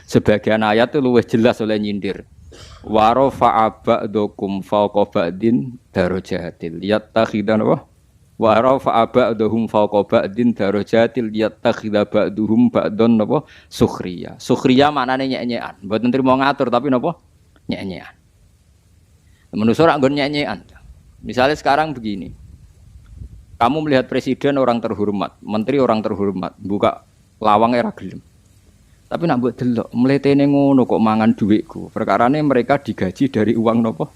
Sebagian ayat itu luwih jelas oleh nyindir. Wa rafa'a ba'dakum fawqa ba'din darajatil yattakhidan wa rafa'a ba'dahum fawqa ba'din darajatil yattakhidha ba'duhum ba'don napa sukhriya. Sukhriya maknane nyek-nyekan. Mboten trimo ngatur tapi napa? Nyek-nyekan. Manusa ora nggon nyek-nyekan. Misalnya sekarang begini. Kamu melihat presiden orang terhormat, menteri orang terhormat, buka lawang era gelem. Tapi nak mbok delok, mletene ngono kok mangan dhuwitku. Perkarane mereka digaji dari uang nopo?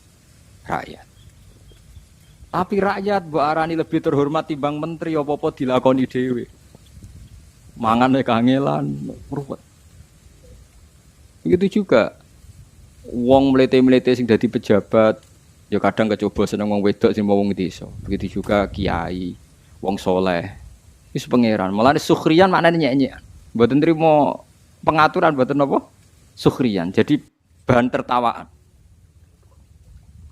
Rakyat. Tapi rakyat mbok arani lebih terhormat timbang menteri apa-apa dilakoni dhewe. Mangane kangelan, ruwet. Begitu juga wong mlete-mlete sing dadi pejabat ya kadang kecoba seneng wong wedok sing wong desa. Begitu juga kiai, wong soleh. Wis pangeran. Mulane sukhriyan maknane nyek-nyek. Mboten trimo pengaturan mboten napa? Sukhriyan. Jadi bahan tertawaan.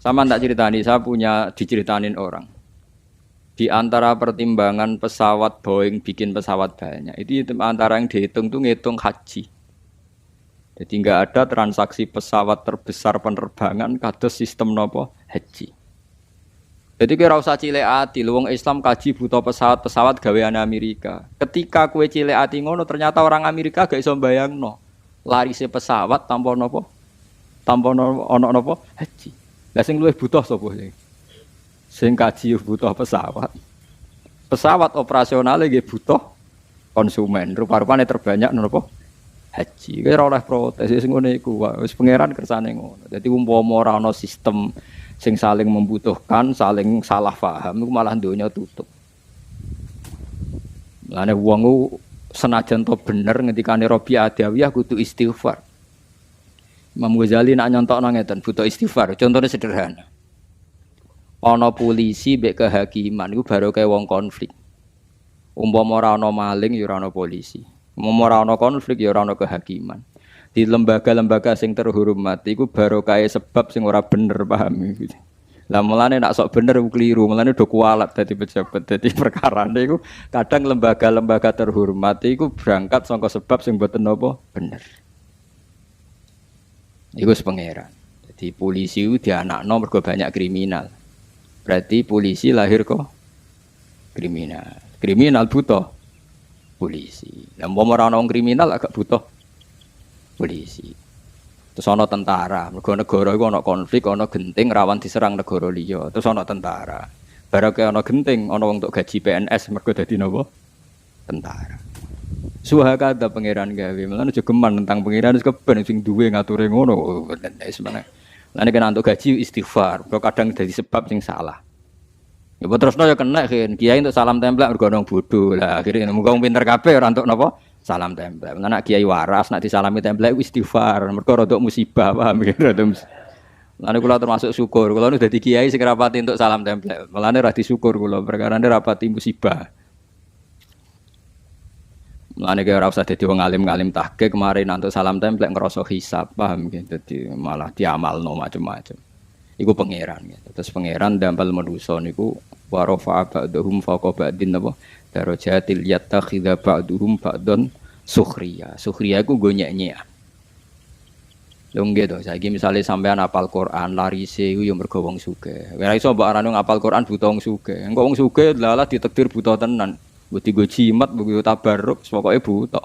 Sama tak ceritani, saya punya diceritanin orang. Di antara pertimbangan pesawat Boeing bikin pesawat banyak, itu antara yang dihitung tuh ngitung haji. Jadi nggak ada transaksi pesawat terbesar penerbangan kados sistem nopo haji. Jadi kira usah cilik ati, wong Islam kaji butuh pesawat gaweane Amerika. Ketika kue cilik ati ngono, ternyata orang Amerika gak iso mbayangno larise pesawat tanpa nopo? Tanpa ono nopo haji. Lah sing luwih butuh sapa sing? Sing kaji butuh pesawat. Pesawat operasionale nggih butuh konsumen. Rupa-rupane terbanyak nopo? Haji. Kira oleh protes sing ngene iku wis pangeran kersane ngono. Dadi umpama ora ana sistem sing saling membutuhkan, saling salah paham iku malah donya tutup. Mulane wong senajan to bener ngendikane Rabi Adawiyah kudu istighfar. Imam Ghazali nak nyontokno ngeten butuh istighfar. Contohnya sederhana. Ana polisi mbek kehakiman iku barokah wong konflik. Umpama ora ana maling ya ora ana polisi. Umpama ora ana konflik ya ora ana kehakiman. Di lembaga-lembaga sing terhormat iku barokahe sebab sing ora bener paham iki. Lah mulane nak sok bener keliru, mulane do kualat dadi pejabat. Dadi perkarane iku kadang lembaga-lembaga terhormat iku berangkat saka sebab sing mboten napa bener. Iku sepengeran. Jadi polisi itu dianakno mergo banyak kriminal. Berarti polisi lahir kok kriminal. Kriminal butuh polisi. Lah umpama ora ana kriminal agak butuh polisi. Terus ana tentara. Mergo negara iku ana konflik, ana genting rawan diserang negara liya. Terus ana tentara. Barake ana genting, ana wong tok gaji PNS mergo dadi napa? Tentara. Suhakata pangeran gawe. Mulane aja geman tentang pangeran wis keben sing duwe ngature ngono. Wis meneh. Lah nek entuk gaji istighfar, kok kadang dadi sebab sing salah. Ya terusno ya kena kan. Kiai untuk salam templek mergo nang bodho. Lah akhire muga wong pinter kabeh ora entuk napa? Salam templek. Nek kiai waras nek disalami templek istighfar, mergo rodok musibah, paham ya? Lan kula termasuk syukur. Kula nu dadi kiai sing rapati entuk salam templek. Mulane ra disyukur kula perkarane rapati musibah. Mulane kaya ora usah dadi wong alim-alim tahqiq kemarin antuk salam templek ngrasa hisab, paham nggih? Dadi malah diamalno macam-macam. Iku pangeran gitu. Terus pangeran dampal manusa niku wa rafa'a ba'dahum fawqa ba'din napa darajatil yattakhidha ba'duhum ba'don sukhriya. Sukhriya iku nggo nyek-nyekan. Lho nggih to, saiki misale sampean hafal Quran larise iku ya mergo wong sugih. Ora iso mbok arani ngapal Quran buta wong sugih. Engko wong sugih lalah ditakdir buta tenan. Mbok digo jimat, mbok tabarruk, pokoke buta.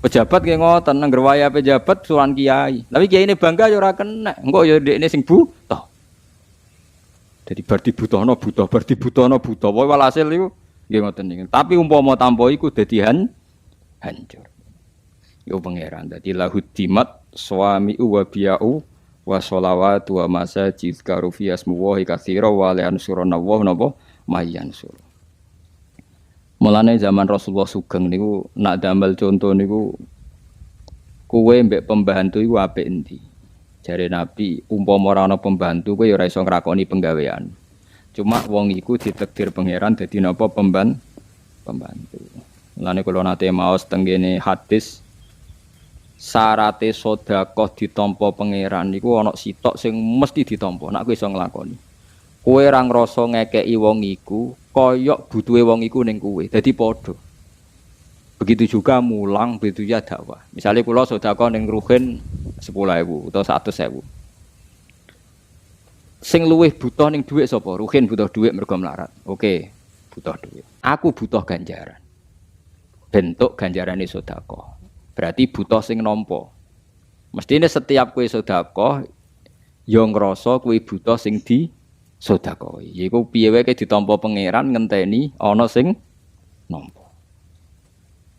Pejabat nggih ngoten, nang gerwaya pejabat suran kiai. Tapi kiai ini bangga ya ora kena. Engko ya ndekne sing buta. Jadi bar dibutuhno buta, bar dibutuhno buta. Pokoke walhasil iku nggih ngoten niku. Tapi umpama tanpa iku dadi hancur. Yo pangeran dadi lahuddimat suami wa biya'u wa sholawatu wa masajid karufi asmullahi katsira wa la yansuruna wa napa mayansur. Mulane zaman Rasulullah sugeng niku nak damel conto niku kowe mbek pembantu iku apik endi? Jare Nabi, umpama ora ana pembantu kowe ya ora iso nglakoni penggawean. Cuma wong iku ditakdir pangeran dadi napa pembantu. Mulane kula nate maos tenggene hadis syarate sedekah ditampa pangeran niku ana sitok sing mesti ditampa nek kowe iso nglakoni. Kowe ora ngrasa ngekeki wong iku koyok butuhe wong iku ning kowe. Dadi padha. Begitu juga mulang, begitu ya dakwah. Misalnya kula sedekah ning ruhin 10.000 atau 100.000. Sing luwih butuh ning dhuwit sapa? Ruhin butuh dhuwit mergo melarat. Oke, butuh dhuwit. Aku butuh ganjaran. Bentuk ganjarane sedekah. Berarti butuh sing nampa. Mestine setiap kowe sedekah ya ngrasa kowe butuh sing di sedekahi. Iku piye wae ditampa pangeran ngenteni ana sing nampa.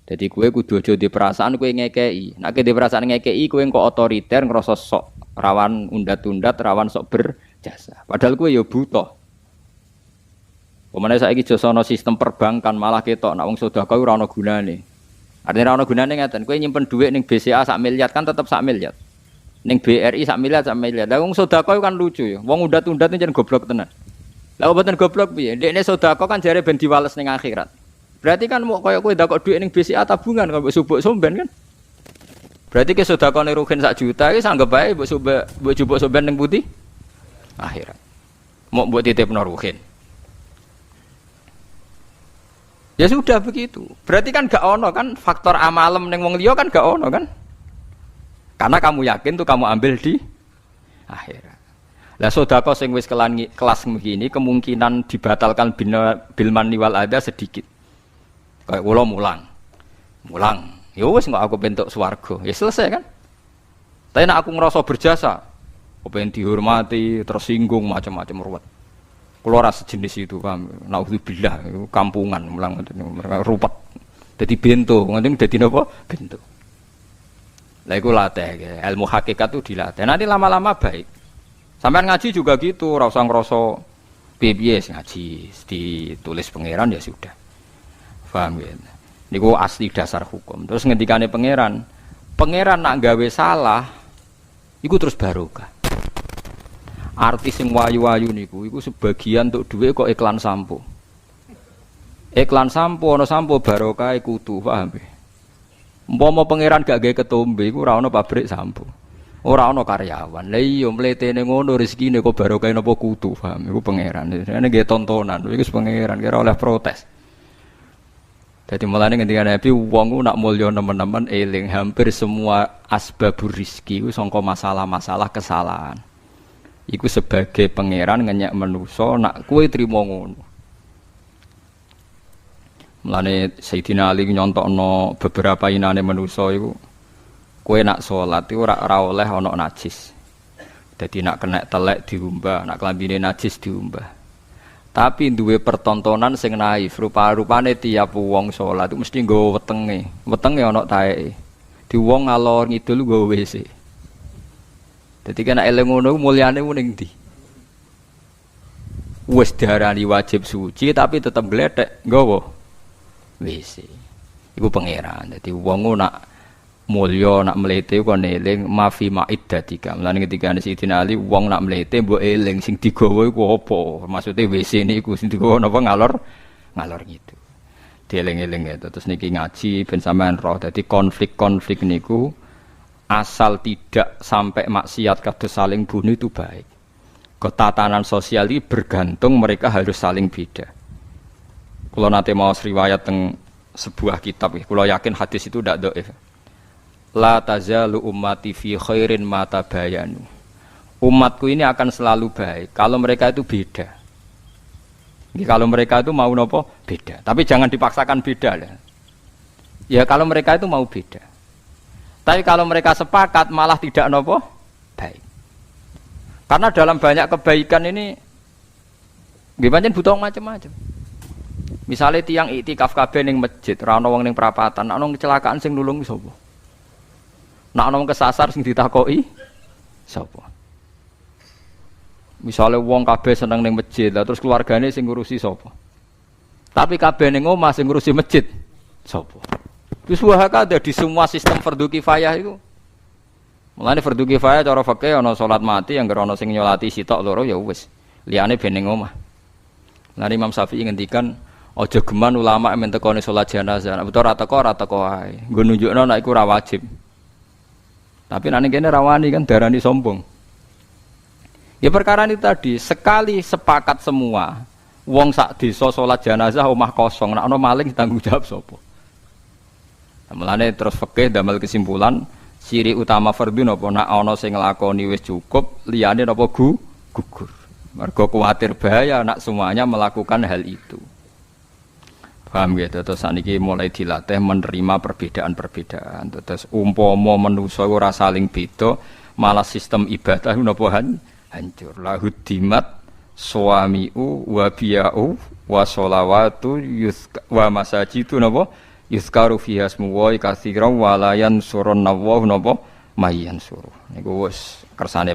Jadi kue kudu aja di perasaan kue ngekei. Nek di perasaan ngekei kue kok otoriter ngerasa sok rawan undat-undat, rawan sok berjasa. Padahal kue ya butuh. Pemane saiki josono sistem perbankan malah ketok nek wong sedekah ora ana gunane. Artinya ora ana gunane ngaten, kue nyimpen dhuwit ning BCA sak miliar kan tetep sak miliar. Ning BRI sak miliar sak miliar. Lah wong sedekah kan lucu ya. Wong undat-undat jan goblok tenan. Lah mboten goblok piye? Dekne sedekah kan jare ben diwales ning akhirat. Berarti kan mau koyo kowe ndakok dhuwit ning BCA tabungan kok mbok subuk somben kan. Berarti ke sedekahne rugen 1 juta iki sanggep bae mbok subuk somben ning putih akhirat. Mau mbok titipno rugen. Ya sudah begitu. Berarti kan gak ono kan faktor amalem ning wong liya kan gak ono kan? Karena kamu yakin tuh kamu ambil di akhirat. Lah sedekah sing wis kelas begini kemungkinan dibatalkan bil manni wal adza sedikit. Kayak kula mulang, ya wis nggak aku bentuk swarga, ya selesai kan? Tapi nek aku ngerasa berjasa, kepen dihormati, tersinggung macam-macam ruwet. Kula ora sejenis itu, paham? Nauzubillah, itu kampungan, mulang ruwet. Dadi bento, ngoten dadi napa? Bento. Lah iku latih, ilmu hakikat itu dilatih. Nanti lama-lama baik. Sampean ngaji juga gitu, ora usah ngrasa piye-piye ngaji, ditulis pangeran ya sudah. Paham ya? Niku asli dasar hukum. Terus ngendikane pangeran nak gawe salah, iku terus barokah. Artis sing wayu-wayu niku, iku sebagian untuk duit kok iklan sampo. Iklan sampo, ana sampo barokah kudu, paham ya? Umpama pangeran gak gawe ketombe, iku ora ana pabrik sampo. Ora ana karyawan. Lah iya mletene ngono rezekine kok barokah napa kudu, paham? Iku pangeran. Ini nggih tontonan, iku pangeran kira oleh protes. Jadi mulane ketika Nabi wong nak mulya nemen-nemen eling hampir semua asbabur rizki iku sangka masalah-masalah kesalahan. Iku sebagai pangeran ngenyek manusa nak kowe trimo ngono. Mulane Sayyidina Ali nyontokno beberapa inane manusa iku kowe nak salat iku ora oleh ana najis. Dadi nak kena telek diumbah, nak klambine najis diumbah. Tapi duwe pertontonan sing naif, rupa-rupane tiap wong salat itu mesti nggawa wetenge. Wetenge ana taeke. Di wong ngalor ngidul nggawa WC. Dadi kena eling ngono mulyane ning ndi? Wis diarani wajib suci tapi tetep glethek nggawa WC. Iku pangeran. Dadi wong nak mulya nak mlete kok eling mafi ma'iddatika. Mulane ketika Sayyidina Ali wong nak mlete mbok eling sing digawa iku apa? Maksude WC niku sing digawa napa ngalor gitu. Dieling-eling ya. Terus niki ngaji ben sampean roh. Dadi konflik-konflik niku asal tidak sampai maksiat kados saling bunuh itu baik. Ketatanan sosial ini bergantung mereka harus saling beda. Kula nate maos riwayat teng sebuah kitab, kula yakin hadis itu ndak dhaif. La tazalu ummati fi khairin ma tabayanu. Umatku ini akan selalu baik kalau mereka itu beda. Jadi kalau mereka itu mau nopo beda, tapi jangan dipaksakan beda lah. Ya kalau mereka itu mau beda. Tapi kalau mereka sepakat malah tidak nopo baik. Karena dalam banyak kebaikan ini gimana butuh macam-macam. Misalnya tiang iktikaf kabeh ning masjid, ra ono wong ning perapatan, ono kecelakaan sing nulung sapa? Nak ana kesasar sing ditakoki sapa? Misale wong kabeh seneng ning masjid, lah terus keluargane sing ngurusi sapa? Tapi kabeh ning omah sing ngurusi masjid sapa? Wis wahaka ada di semua sistem fardhu kifayah itu. Mulane fardhu kifayah cara fikih ana salat mati yang ana sing nyolati sitok loro ya wis. Liyane ben ning omah. Lah Imam Syafi'i ngendikan aja geman ulama men tekone salat jenazah. Nek ora teko ae. Nggo nunjukno nek iku ora wajib. Tapi nanti kene rawani kan darani sombong. Ya perkara ini tadi sekali sepakat semua, wong sak desa salat jenazah omah kosong, nek ana maling tanggung jawab sapa? Mulane terus fikih damel kesimpulan ciri utama fardhu napa nak ana sing nglakoni wis cukup, liyane napa gugur. Mergo kuwatir bahaya nak semuanya melakukan hal itu. Paham gitu, terus saniki mulai dilatih menerima perbedaan-perbedaan. Terus umpama manusa ora saling beda, malah sistem ibadah napa hancur. Lahudimat suamiu wa biya'u wa sholawatu wa masajidu napa yuzkaru fiha ismullahi katsiran wa la yansurun nawahu napa mayyan suruh. Niku wis kersane